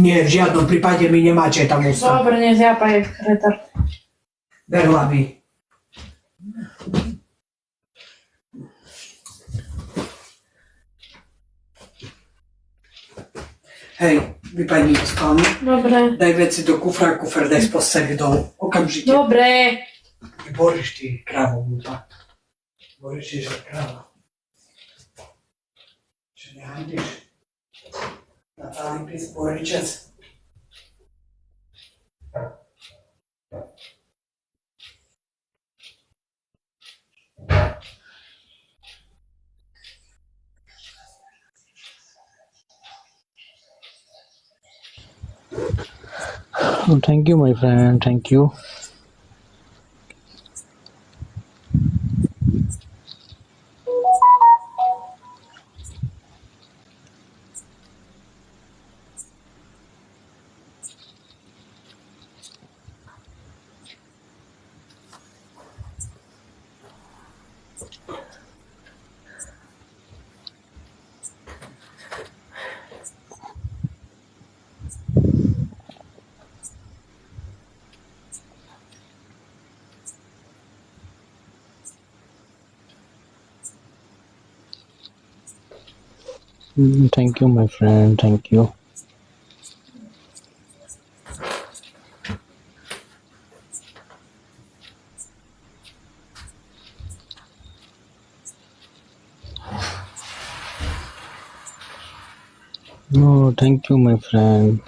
Nie, v žiadnom prípade mi nemáte tam ústa. Dobre, nezjapaj retard. Ver hlavy. Hej, vypadni do spálne. Dobre. Daj veci do kufra, kufer daj z posteli dolu. Okamžite. Dobre. Boríš ty krávu, múta. Boríš ty, že kráva. Čo nehandíš? Natáli pís Boríčec. Oh, thank you, my friend. Thank you. Thank you, my friend. Thank you. No, thank you, my friend.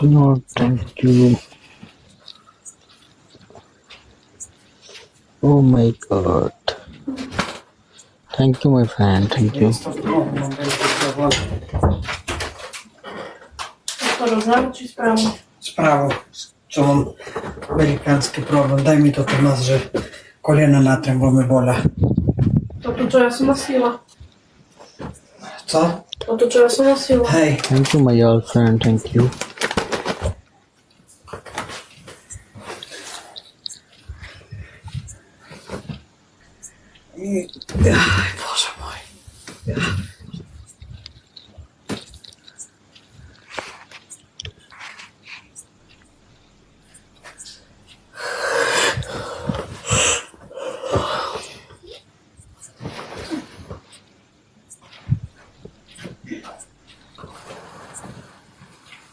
No, thank you. Oh my God. Thank you, my friend. Thank you. Skoro zľavu či správu? Správu, čo mám velikánsky problém. Daj mi to tu nás, že kolena natrem veľmi bola. Toto, čo ja som nosila. Co? Toto, čo ja som nosila. Hej. Thank you, my old friend. Thank you. Aj, Bože môj.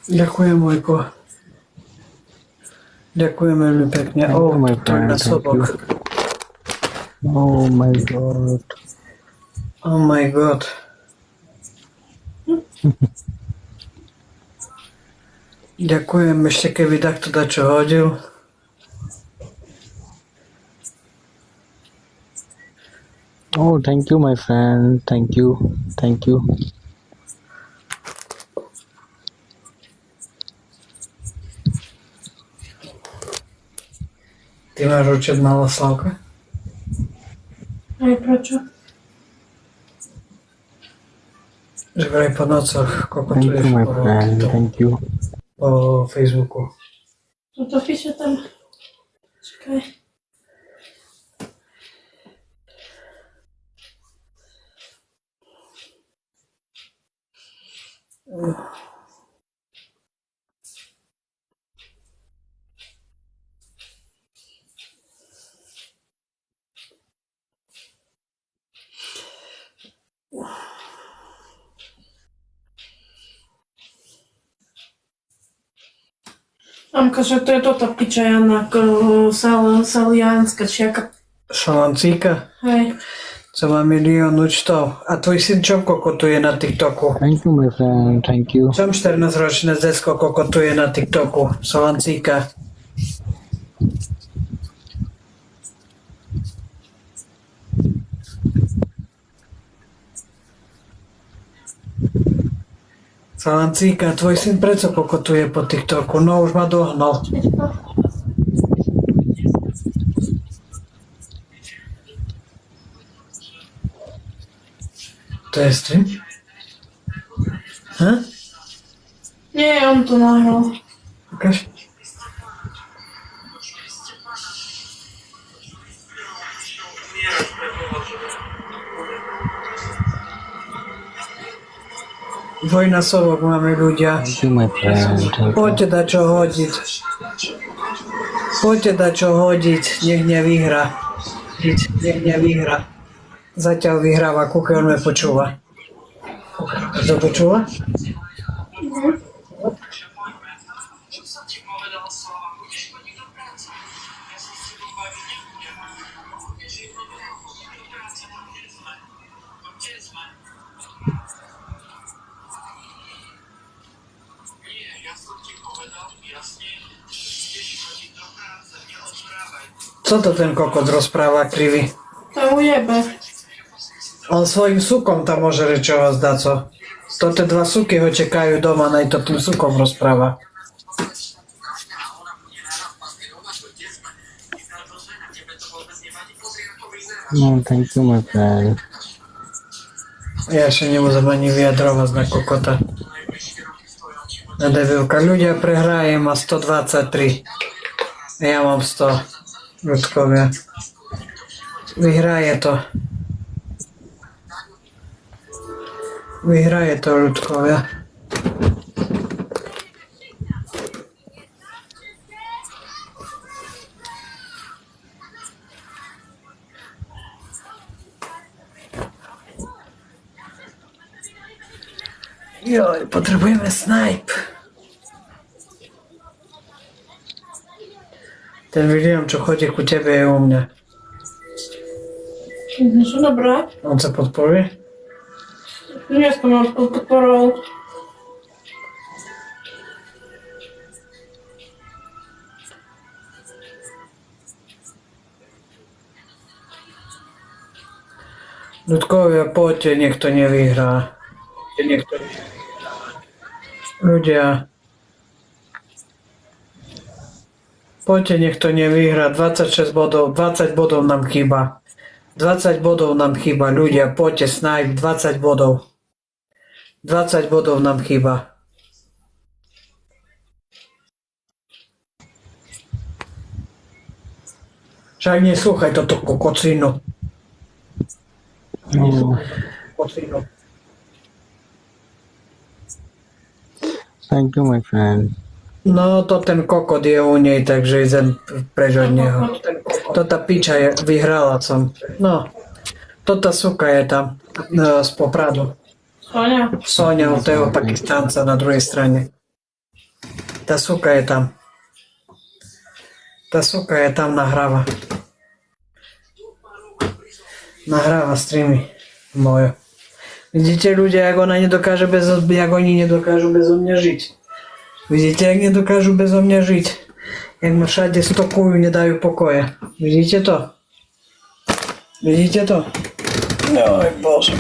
Ďakujem, Mojko. Ďakujem veľmi pekne. Thank you, my friend. Thank trojnásobok. you. Oh my God. Oh my God. Ďakujem, ešte keby takto dačo hodil. Oh, thank you, my friend. Thank you. Thank you. Ty máš účet Maloslavka? Aj prečo? Že vraj po nococh Thank you, kokotuješ my friend. Thank you. po Facebooku. Toto píše tam. Čakaj. Mamka, že to je tota piča Jana, Salianska, či jaka. Šalancíka, Hej. co má milión účtov. A tvoj syn čo kokotuje na TikToku? Thank you, my friend. Thank you. Čom 14-ročné decko kokotuje na TikToku? Šalancíka. Šalancíka, tvoj syn prečo kokotuje po TikToku? No už ma dohnal. To je stream? Nie, on to nahral. Ukáž. Dvojnásobok máme ľudia. Thank you, my friend. Thank you. Poďte dať čo hodiť. Poďte dať čo hodiť. Nech nevyhra. Nech nevyhra. Zatiaľ vyhráva, kúkaj, on me počúva. To počúva? Co to ten kokot rozpráva krivý? To ujebe. On svojim sukom tam môže rečovať zdať, co? To tie dva suky ho čekajú doma, nej to tým sukom rozpráva. No, thank you, my friend. Ja ešte nemôžem ani vyjadrovať na kokota. Na debilka. Ľudia prehraje má 123. Ja mám 100. Ľudkovia. Vyhraje to. Vyhraje to, ľudkovia. Joj, potrebujeme snipe. Ten William, čo chodí ku tebe, je u mňa. Čo dobré? On sa podporuje? Dneska ma podporoval. Ľudkovia, poďte, nech to nevyhrá. Ľudia, poďte, nech to nevyhrá. 26 bodov, 20 bodov nám chýba. 20 bodov nám chýba, ľudia, poďte, snipe, 20 bodov. 20 bodov nám chýba. Však neslúchaj toto kokocinu. No, Kokocinu. thank you, my friend. No, to ten kokot je u nej, takže idem preč od neho. Tota piča je, vyhrala som. No, tota suka je tam, z Popradu. Sonia. Sonia, od toho Pakistánca na druhej strane. Tá suka je tam. Tá suka je tam, nahráva. Nahráva streamy moje. Vidíte ľudia, jak ona nedokáže jak oni nedokážu bezo mňa žiť. Vidíte, jak nedokážu bezo mňa žiť. Jak ma všade stokujú, nedajú pokoje. Vidíte to? Vidíte to? Oj, bože.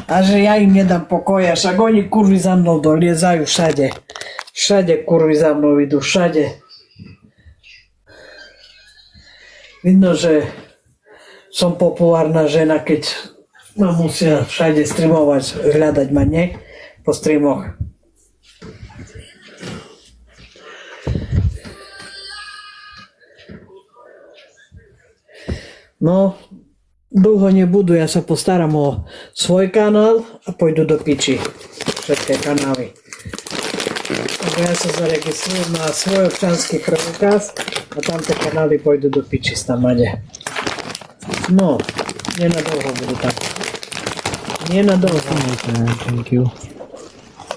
A že ja im nedám pokoja, však oni kurvy za mnou doliezajú všade. Všade kurvy za mnou idú, všade. Vidno, že som populárna žena, keď ma musia všade streamovať, hľadať ma, nie? Po streamoch. No, dlho nebudú, ja sa postaram o svoj kanál a pôjdu do piči všetké kanály. Ja sa zaregistrujem na svoj občanský preukaz a tamto kanály pôjdu do piči stamade. No, nenadolho budú tam. Nenadolho. Thank you.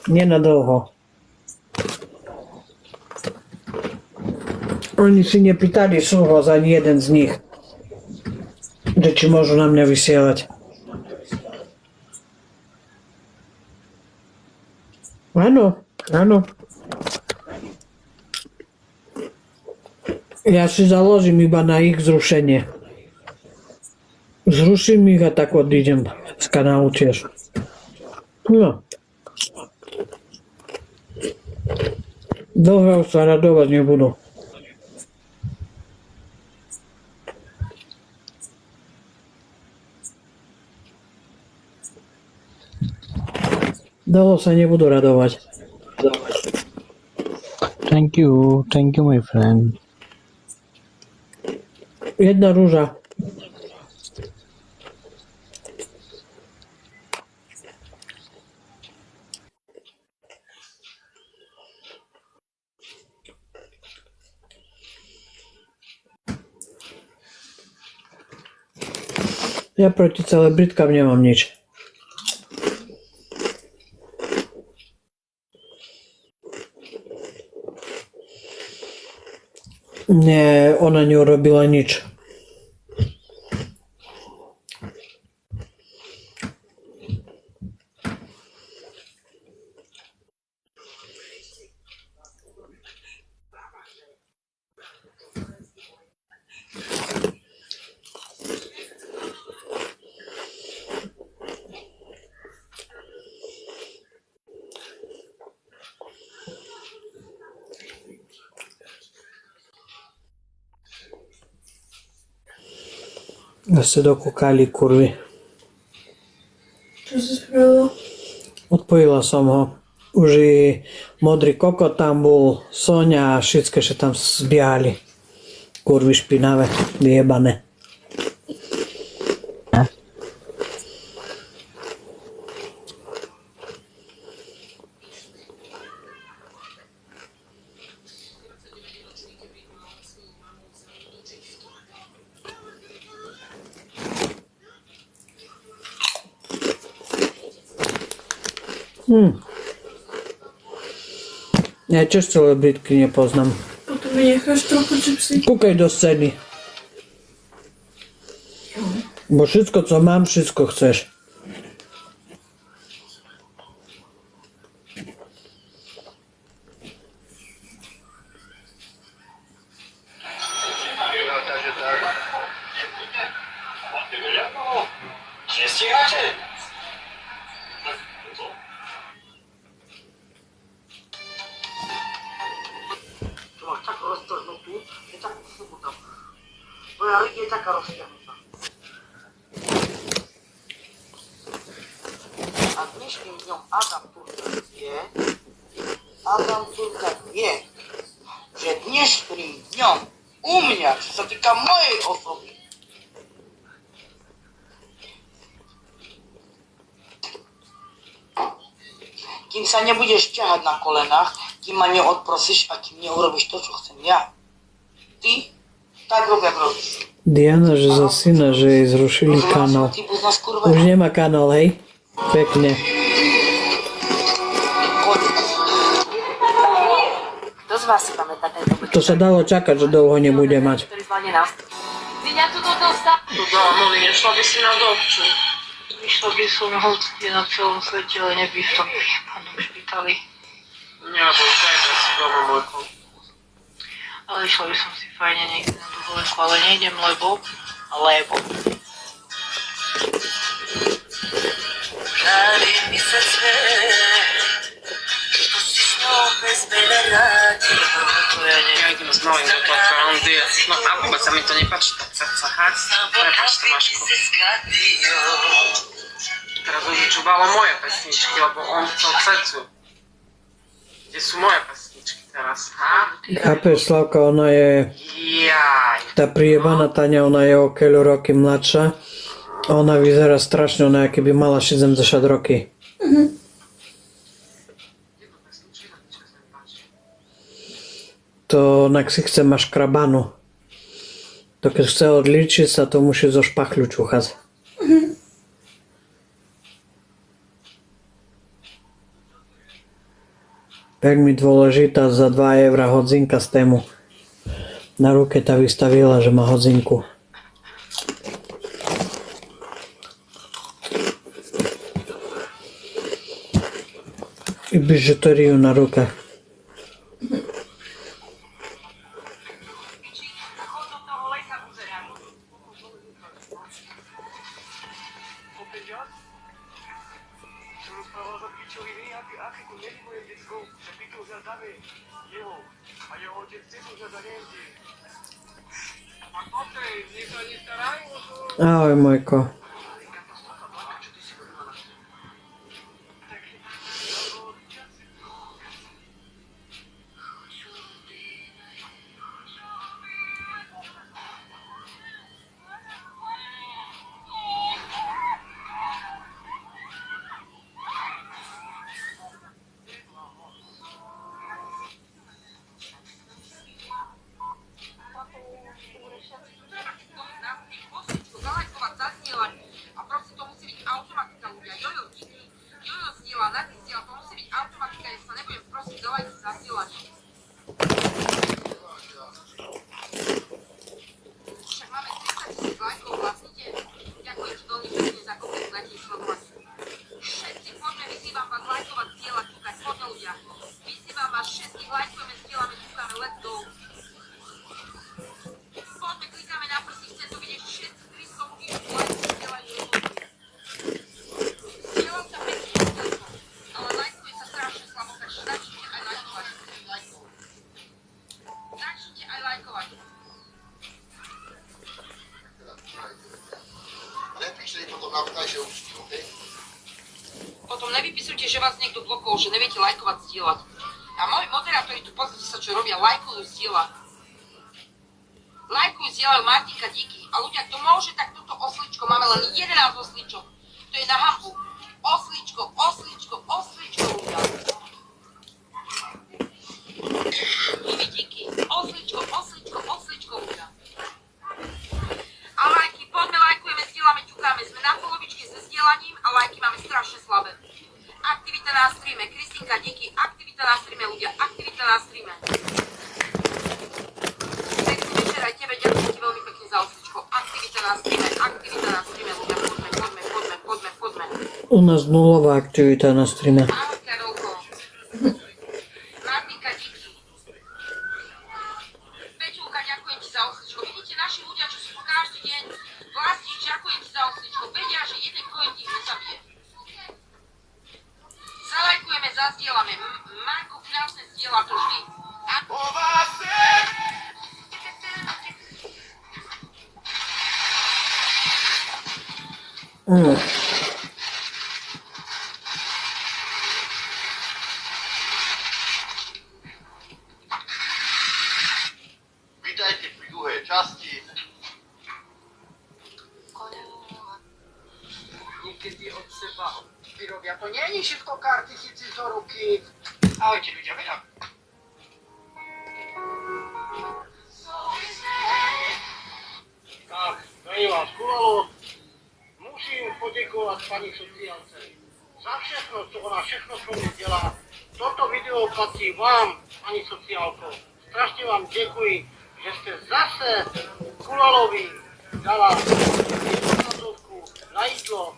Nenadolho. Oni si nepýtali súhlas ani jeden z nich, že či môžu na mňa vysielať. Áno, áno. Ja si založím iba na ich zrušenie. Zruším ich a tak odídem z kanálu tiež. No. Dlho sa radovať nebudú. Dlho sa nebudú radovať. Thank you, my friend. Jedna rúža. Ja proti celebritkám nemám nič. Nie, ona neurobila nič. Ste dokúkali, kurvy. Čo si spravila? Odpojila som ho. Už i modrý kokot tam bol, Sonia a všetké, že tam zbiehali. Kurvy špinavé, vyjebané. Ja tiež celebritky nepoznám. Potom mi necháš trochu čipsy. Kúkaj do scény. Bo všetko, co mám, všetko chceš. Máš tak roztrhnutú, je tak usnutá. Tvoja riť je taká rozťahnutá. A dnešným dňom Adam Turka vie, že dnešným dňom u mňa, čo sa týka mojej osoby, kým sa nebudeš ťahať na kolenách, kým ma neodprosíš a kým neurobíš to, čo chcem ja. Ty tak robia, robíš. Diana, že za syna, že jej zrušili kanál. Už nemá kanál, hej? Pekne. Kto z vás si pamätá tento počítač? To sa dalo čakať, že dlho nebude mať. Ktorý zvládne nás. Vyňa tu do dosta. No dámo, nešla by si na dobču. Išla by som hostne na celom svete, ale nebý v tom pánom špitali. Neboj, dajte si doma môjko. Ale išla by som si fajne niekde na dovolenku, ale nejdem, lebo... Žári mi se svet, to si s ňou bez veľa rádi. To ja neviem. Ja idem s novým do toho Ferrandia. No a vôbec sa mi to nepáči, tak sa chať. Prepáčte, Maško. Teraz už vyčúvalo moje pesničky, lebo on chcel cecu. Kde sú moje pesničky teraz, ha? Chápeš, Slavka, ona je... Jaj. Tá prijebaná Tania, ona je o keľu roky mladšia. A ona vyzerá strašne, ona keby mala 70 roky. To onak si chce mať krabanu. To keď chce odličiť sa, to musí zo špachľu čúchať. Veľmi dôležitá za 2 € hodzinka z tému. Na ruke tá vystavila, že má hodzinku. I bižuteriu na rukách. Ahoj, Mojko. Potom nevypisujte, že vás niekto blokol, že neviete lajkovať, zdieľať. A moji moderátori tu pozrite sa, čo robia, lajkujú, zdieľať. Lajkujú, zdieľajú, Martinka, díky. A ľudia, kto môže, tak túto osličko, máme len 11 osličok. To je na hambu. Osličko, osličko, osličko, ľudia. Mimi, díky. Osličko, osličko, osličko, ľudia. A lajky, poďme, lajkujeme, zdieľame, ťukáme. Sme na polovičke so zdieľaním a lajky máme strašne slabé. Aktivita na streame, Kristinka, díky. Aktivita na streame, ľudia, aktivita na streame. Pekný večer aj tebe, ďakujem ti veľmi pekne za osličko. Aktivita na streame, ľudia, poďme, poďme, poďme, poďme, poďme. U nás nulová aktivita na streame. Ahoj, Karolko. Martinka, díky. Peťulka, ďakujem ti za osličko. Vidíte, naši ľudia, čo sú tu každý deň, Vlastič, ďakujem ti za osličko. Vedia, že jeden kojen ti nezabije. Zalajkujeme, zazdielame. Marko krásne zdieľa to vždy. Vítajte pri druhej časti. Niekedy od seba vyrobia. To nie je všetko karty chytiť do ruky. Ahojte ľudia, veľa. Tak, veľmi vás kulalo. Musím poďakovať pani sociálce za všechno, čo ona všechno pro mňa dělá. Toto video patrí vám, pani sociálko. Strašne vám ďakujem, že ste zase Kulalovi dala jednu na jídlo.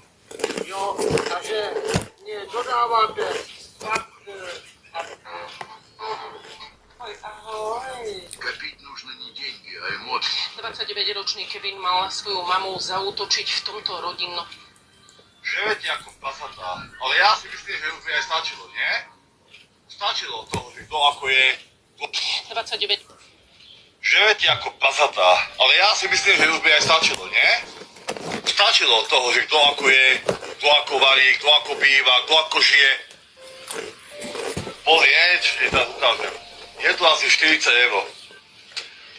Jo, takže mne dodávate fakt... Ahoj. Копить нужно не деньги, а эмоции. 29-ročný Kevin mal svoju mamu zaútočiť v tomto rodinnom. Žerete ako pasatá, ale ja si myslím, že už by aj stačilo, nie? Stačilo toho, že kto ako je... 29. Žerete ako pasatá, ale ja si myslím, že už by aj stačilo, nie? Stačilo toho, že kto ako je, kto ako varí, kto ako býva, kto ako žije. Pozri, je teraz ukážem. Je tu asi 40 €.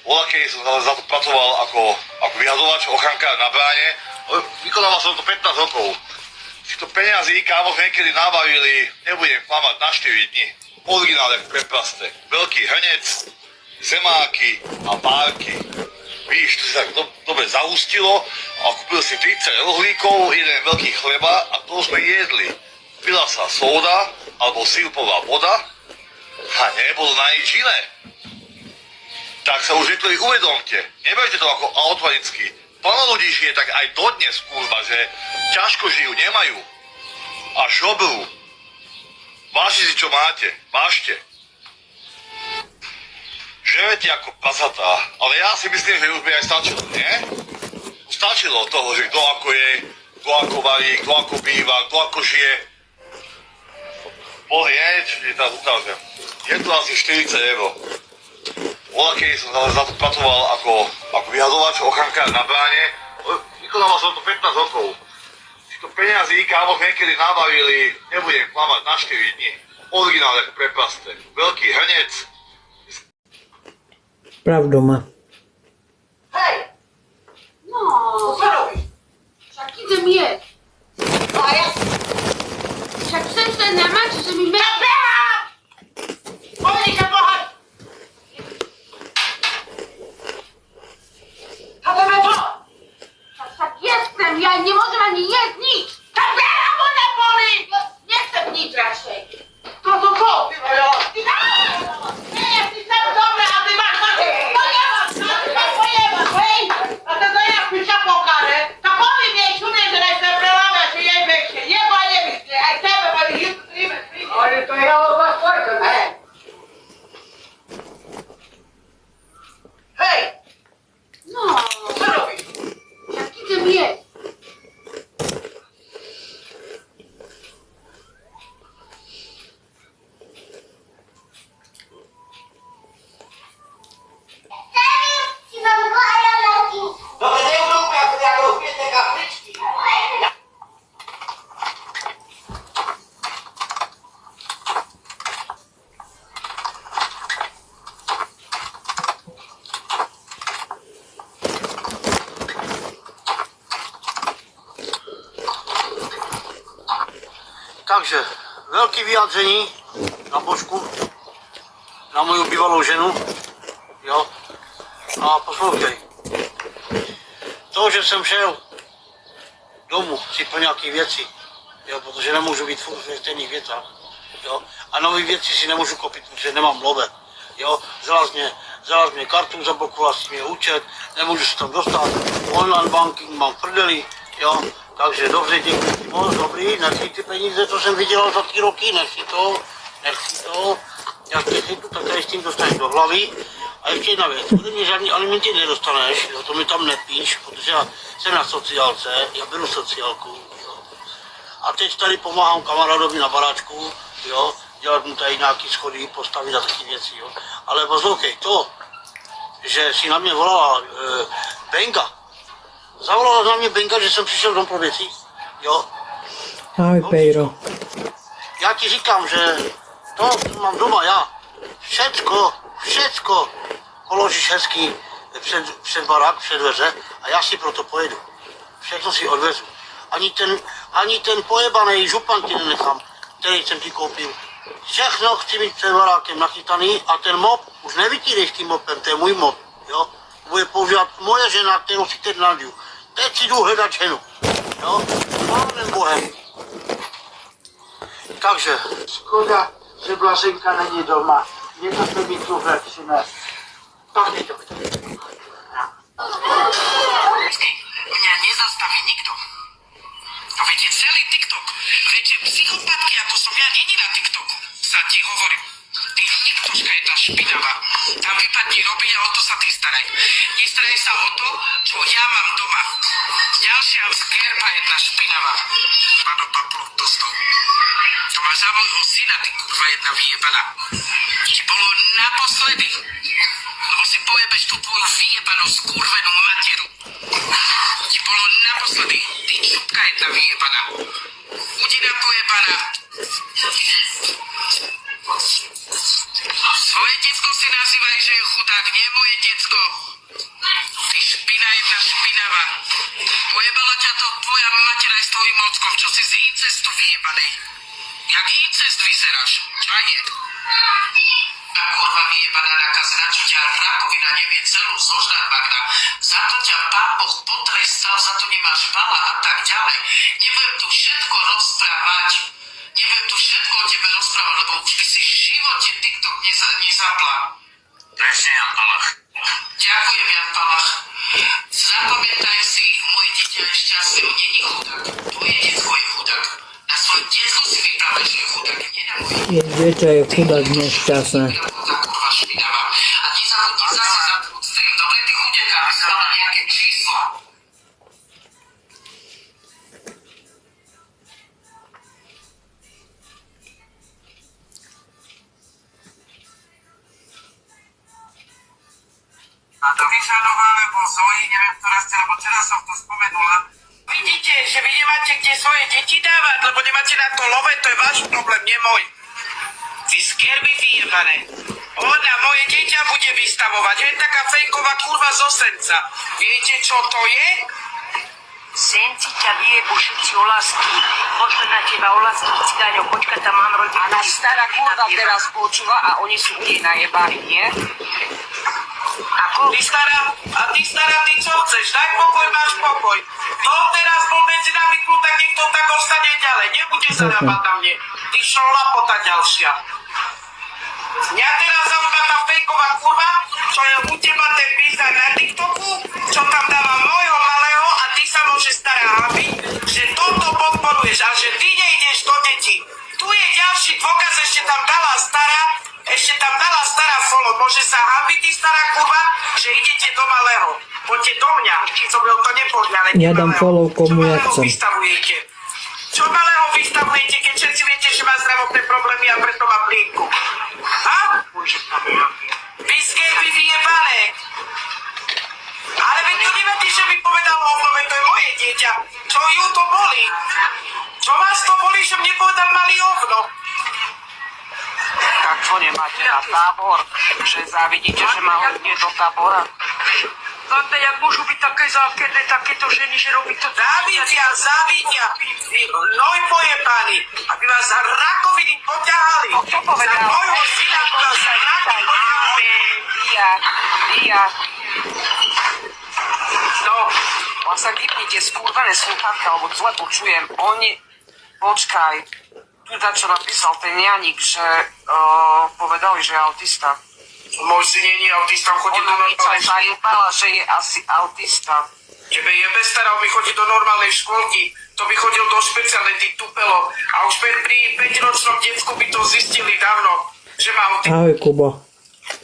Volakej som za to pracoval ako vyhazovač, ochránka na bráne. Vykonával som to 15 rokov. Si to peniazí kámoš niekedy nabavili, nebudem klamať, na 4 dní. Originál jak preprastek. Veľký hrnec, zemáky a párky. Víš, to sa tak dobre zaustilo a kúpil si 30 rohlíkov, jeden veľký chleba a to sme jedli. Pila sa sóda alebo sirupová voda a nebolo na nič iné. tak sa už niektorí uvedomte. Neberte to ako automaticky. Plno ľudí žije tak aj dodnes, kurva, že ťažko žijú, nemajú. A šobrú. Vážite si, čo máte. Vážte. Žerete ako prasatá. Ale ja si myslím, že už by aj stačilo, nie? Stačilo toho, že kto ako je, kto ako varí, kto ako býva, kto ako žije. Bol je, čiže teraz ukážem. Je to asi 40 €. Bola, keď som za to pracoval ako vyhazovač, ochrankár na bráne. Vykonával som to 15 rokov. Si to peniazy kámo niekedy nabavili, nebudem klamať, na 4 dní. Originál ako prepasté. Veľký hrnec. Pravdu má. Hej! No, co robíš? Však idem jesť. No a ja... Však chcem sa namať, že mi... Ja behám! Poďte sa pohať! A tebe čo? Však jestem, ja nemôžem ani jesť nič. Tak behám, bo neboli! Nechcem nič radšej. To sú čo? Ty nie, ty sem dobre, a ty máš mať. No nemáš, a ty máš pojebať, hej? A to jak mi sa pokáže. Tak poviem jej, čunie, že nech sa preláme, že jej bekšie. Jeba nebyšte, aj tebe mali jistu tríme. Ale to je od vás tvojka, ne? Hej! No, co robisz? Jak idem jesť. Dobre, neurobme, ako rozbiete kapličky. Takže, veľké vyjádření na božku, na moju bývalou ženu, jo. A poslouchej. To, že jsem šel domů si po nějaké věci, jo, protože nemůžu být furt ve stejných věcách, jo. A nové věci si nemůžu koupit, protože nemám love, jo. Zalaz mě kartu, zablokoval si mě účet, nemůžu se tam dostat, online banking mám v prdeli, jo. Takže dobře, děkuji moc, dobrý, nechci ty peníze, co jsem vydělal za ty roky, nechci to, já tě chytnu, tak tady s tím dostaneš do hlavy. A ještě jedna věc, ode mě žádný alimenty nedostaneš, jo, to mi tam nepíš, protože já jsem na sociálce, já beru sociálku, jo. A teď tady pomáhám kamarádovi na baráčku, jo, dělat mu tady nějaký schody, postavit a taky věci, jo. Ale poslouchej, to, že si na mě volala Benga, zavolala na mě Benga, že jsem přišel dom pro věci, jo. Ahoj, Pejro. Já ti říkám, že to mám doma já, všecko položíš hezky před barák, před dveře a já si proto pojedu. Všechno si odvezu. Ani ten pojebaný župan ti nenechám, který jsem ti koupil. Všechno chci mít před barákem nachytaný a ten mop, už nevytírej tím mopem, to je můj mop, jo. Bude používat moje žena, kterou si teď naděju. Teď si jdu hledat ženu, jo. Pánem Bohem. Takže, škoda, že Blaženka není doma. Něco se mi tu přines. Tak je to. Mňa nezastaví nikto. To viete, celý TikTok. Viete, psychopatky, ako som ja, není na TikToku. Sa ti hovorím. Ty niktoška jedna špinavá. Tam vypadni robiť a o to sa ty staraj. Nestaraj sa o to, čo ja mám doma. Ďalšia skerpa jedna špinavá. Pano Paplu dostal. To máš za môjho syna, ty kurva jedna vyjebaná. Ti bolo naposledy. Lebo si pojebeš tú tvoju vyjebanú skurvenú materu. Ti bolo naposledy, ty čupka jedna vyjebaná. Udina pojebaná. Svoje decko si nazývaj, že je chudák, nie moje decko. Ty špina jedna špinavá. Pojebala ťa to tvoja matera aj s tvojim ockom, čo si z incestu vyjebanej. Jak incest vyzeráš, čaje. Tá kurva vyjebaná nakazná, čo ťa rakovina nevie celú zožrať, Magda. Za to ťa Pán Boh potrestal, za to nemáš bala a tak ďalej. Nebudem tu všetko rozprávať. Nebudem tu všetko o tebe rozprávať, lebo už by si v živote TikTok nezapla. Presne, ale Ďakujem, Jan Palach. Zapamätaj si, moje dieťa je šťastné, on není chudák. Tvoje detko je chudák. Na svoje detko si vypravaj, že je chudák, nie na moje. Je dieťa je chudák nešťastné. Kurva špinavá. A ty sa chodí zase za stream. Dobre, ty chudeká, aby si dala nejaké číslo. A to Vyžanová, alebo Zoji, neviem, ktorá ste, lebo teraz som to spomenula. Vidíte, že vy nemáte kde svoje deti dávať, lebo nemáte na to love, to je váš problém, nie môj. Vy skerby vyjebané. Ona moje dieťa bude vystavovať, je taká fejková kurva zo Senca. Viete, čo to je? Senci ťa vyjebu všetci olásky. Pošle na teba olásky cigáňov. Počkaj, tam mám rodinu. A tá stará kurva teraz počúva a oni sú u nej najebali, nie? Ako? Ty stará, ty čo chceš? Daj pokoj, máš pokoj. Kto teraz bol medzi nami tu, tak niekto tak ostane ďalej. Nebude sa napad na mne. Ty šolapota ďalšia. Mňa teraz zaujíma tá fejková kurva, čo je u teba ten bizar na TikToku, čo tam dáva môjho malého a ty sa môže stará hambiť, že toto podporuješ a že ty nejdeš do detí. Tu je ďalší dôkaz, ešte tam dala stará follow. Môže sa hambiť ty stará kurva, že idete do malého. Poďte do mňa, som to nepovedal, ale Ja dám follow komu ja Čo malého chcem. vystavujete? Čo malého vystavujete, keď všetci viete, že má zdravotné problémy a preto má plínku? Ha? Vy skerby vyjebané. Ale veď to nemáte, že mi povedal hovno, veď to je moje dieťa. Čo ju to boli? Čo vás to boli, že mne povedal malý hovno? Tak čo nemáte na tábor? Že závidíte, že má hodne do tábora? Tante, jak môžu byť také zákerné, takéto ženy, že robí to... Závidia. Noj pojebaní. Aby vás za rakoviny poťahali. Kto povedal? Za môjho syna vás za rakoviny poťahali. Dia. No, Vlastne vypnite skurvené sluchátka, lebo zle počujem. Počkaj. Tu čo napísal ten Janik, že povedali, že je autista. môj syn nie je autista, chodí do Ona mi sa normálnej školy. zajímala, že je asi autista. Tebe je bestará, mi chodí do normálnej školky. To by chodil do špeciálnej, ty tupelo. A už pri 5-ročnom decku by to zistili dávno, že má autizmus. Ahoj, Kubo.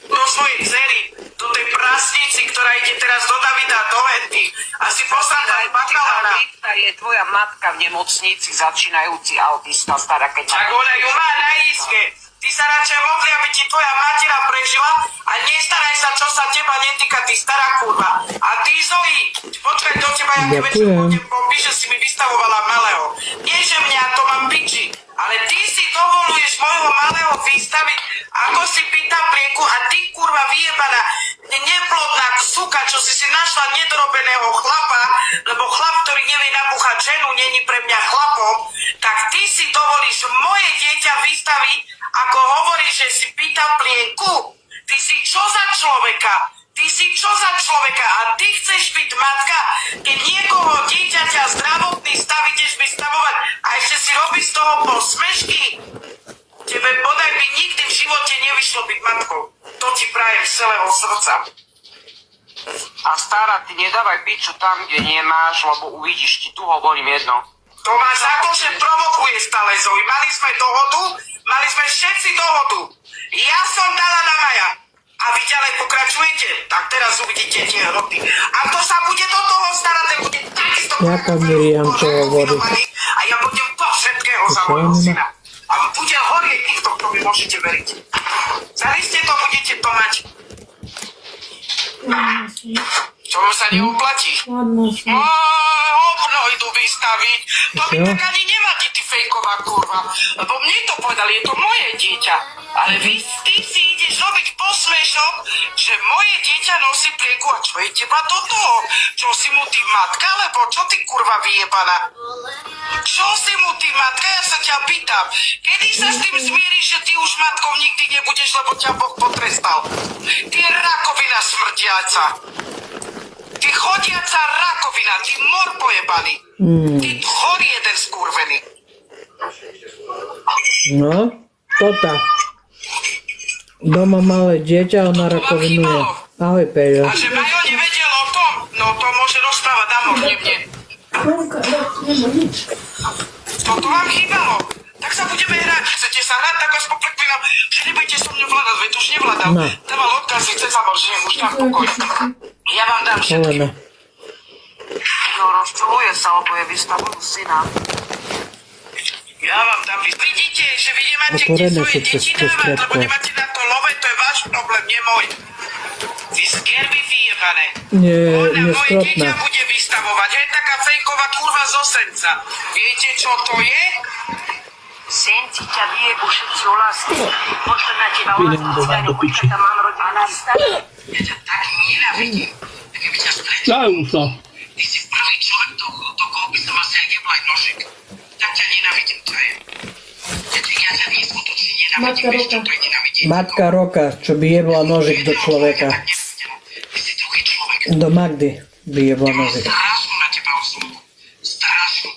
Do svojej dcery, do tej prasnici, ktorá ide teraz do Davida, do Henty. A si poslal aj bakalára. Autista je tvoja matka v nemocnici, začínajúci autista, stará keď... Tak ona ju má na izbe. Ty sa radšej modli, aby ti tvoja matera prežila a nestaraj sa, čo sa teba netýka, ty stará kurva. A ty, Zoji, počkaj do teba, ja večer pôjdem bomby, že si mi vystavovala malého. Nie, že mňa to mám piči, ale ty si dovoluješ môjho malého vystaviť, ako si pýta plieku a ty, kurva, vyjebaná, neplodná suka, čo si našla nedorobeného chlapa, lebo chlap, ktorý nevie nabúchať ženu, není pre mňa chlapom, tak ty si dovolíš moje dieťa vystaviť, ako hovorí, že si pýta plienku. Ty si čo za človeka? Ty si čo za človeka? A ty chceš byť matka, keď niekoho dieťaťa zdravotný stav ideš vystavovať a ešte si robíš z toho posmešky? Tebe bodaj by nikdy v živote nevyšlo byť matkou. To ti prajem z celého srdca. A stará, ty nedávaj piču tam, kde nemáš, lebo uvidíš, ti tu hovorím jedno. To má za to, že provokuje stále, Zoe. Mali sme dohodu, mali sme všetci dohodu. Ja som dala na Maja. A vy ďalej pokračujete, tak teraz uvidíte tie hroty. A kto sa bude do toho starať, ten bude takisto... Jaká Miriam, čo hovorí? A ja budem do všetkého za môjho syna. A bude horieť týchto, kto mi môžete veriť. Za liste to budete to mať. Čo sa neuplatí? Hovno idú vystaviť. To by tak ani nemáte, ty fejková kurva. Lebo mne to povedali, je to moje dieťa. Ale ty si ideš robiť posmešok, že moje dieťa nosí plieku. A čo je teba do toho? Čo si mu ty matka? Lebo čo ty kurva vyjebaná? Čo si mu ty matka? Ja sa ťa pýtam. Kedy sa s tým zmieríš, že ty už matkou nikdy nebudeš, lebo ťa Boh potrestal? Ty rakovina smrtiaca. Ty chodiaca rakovina, ty mor pojebaný. Ty chorý jeden skurvený. No, toto. Doma malé dieťa, ona rakovinu je. Ahoj, Peťo. A že Majo nevedel o tom, no to môže rozprávať námorne mne. Mamka, nemá nič. Toto vám chýbalo. Tak sa budeme hrať. Chcete sa hrať, tak vás poprklinám, že nebudete so mnou vládať, veď už nevládam. No. Dával odkazy, chce sa že už dám pokoj. Ja vám dám všetky. Oleme. No rozčuluje sa, lebo je vystavujú syna. Ja vám dám vidíte, že vy nemáte kde Otvorené svoje sú cez deti dávať, lebo sklepko. nemáte na to love, to je váš problém, nie môj. Vy skervy vyjebané. Nie, Ona moje neskrotná. dieťa bude vystavovať, aj taká fejková kurva zo Senca. Viete, čo to je? Senci ťa vyjebu všetci o lásky. Pošle na teba o Idem lásky do cigáňov, piči. počkaj, tam mám rodinu na stane. Ja ťa tak nenávidím. Tak keby ťa stretol. Dajú sa. Ty si prvý človek, do koho by som asi aj jebla aj nožik. Tak ťa nenávidím, to je. Ja ťa neskutočne nenávidím, vieš čo to je nenávidieť. Matka Roka, čo by jebla nožik do človeka. Ty si druhý človek. Do Magdy by jebla nožik. Strašnú na teba osobu. Strašnú.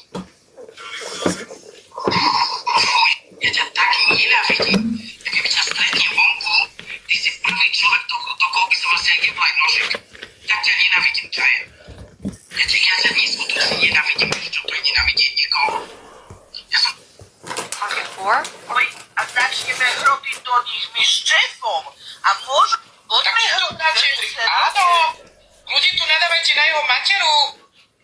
Fuj, ja ťa tak nenávidím. Tak keby ťa stretnem vonku, ty si prvý človek, do koho by som asi aj jebla aj nožik. Tak ťa nenávidím, to je. Ja ťa neskutočne nenávidím, vieš čo to je nenávidieť niekoho. Ja som... Oj, a začneme hrotiť do nich my s šéfom. A môžu... Poďme hrotať. Áno, ľudí tu nadávajte na jeho materu.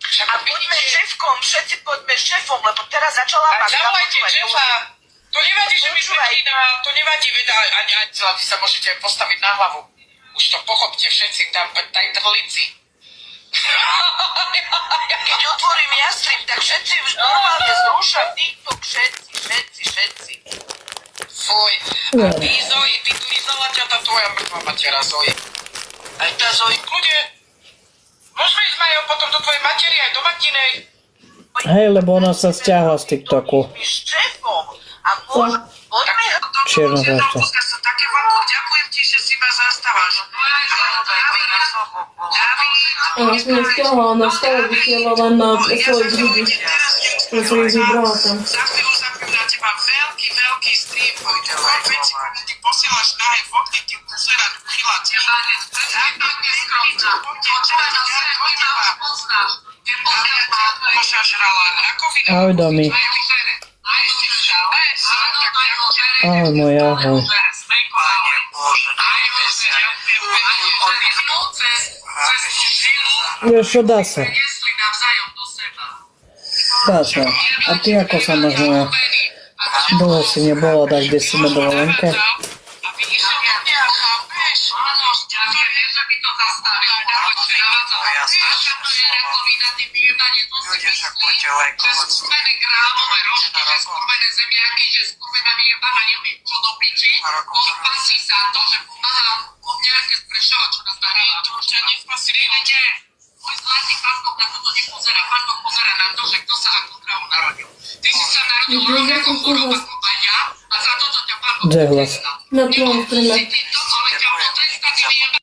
Však A poďme šéfkom, všetci poďme šéfom, lebo teraz začala A zavolajte šéfa. To nevadí, že my preklínam, to nevadí, veď ani vy sa môžete postaviť na hlavu. Už to pochopte všetci, tam taj trlici. Keď otvorím jastrím, tak všetci už normálne zrušajú TikTok, všetci. Fuj, a ty Zoji, ty tu vyzvala ťa tá tvoja mŕtva matera Zoji. Aj tá Zoji, kľudne. Môžeme ísť Majo potom do tvojej matery, aj do Martinej. Hej, lebo ona sa stiahla z TikToku. My s šéfom. A môžu... Poďme hrotať. Čierno zastá. Také veľko, ďakujem ti, že si ma zastávaš. Ona sa nestiahla, ona stále vysielala na svojich ľudí. Na svojich vybrala tam. Za chvíľu na teba veľký stream. Veci, komu ty posielaš nahé fotky, ty pozerať, uchyláci. Ahoj, Domi. Ahoj, môj ahoj. Vieš čo, dá sa. Dá sa. A ty ako sa máš, moja? Dlho si nebola tak, kde si na dovolenke? Ľudia však poďte lajkovať. Skurvené grálové rožky, že skurvené zemiaky, že skurvená vyjebaná neviem čo do piči. Odpasí sa to, že pomáham komňárke sprešovať, čo nás darí. To už ťa nespasí. Vidíte? Môj zlatý Fanbok na toto nepozerá. Fanbok pozerá na to, že kto sa ako krávu narodil. Ty si sa narodil rovnako chorob ako ja a za toto ťa Fanbok Dehlas. Na tvojom streme. Si ty to, ale ťa potrestá, ty vyjebaná.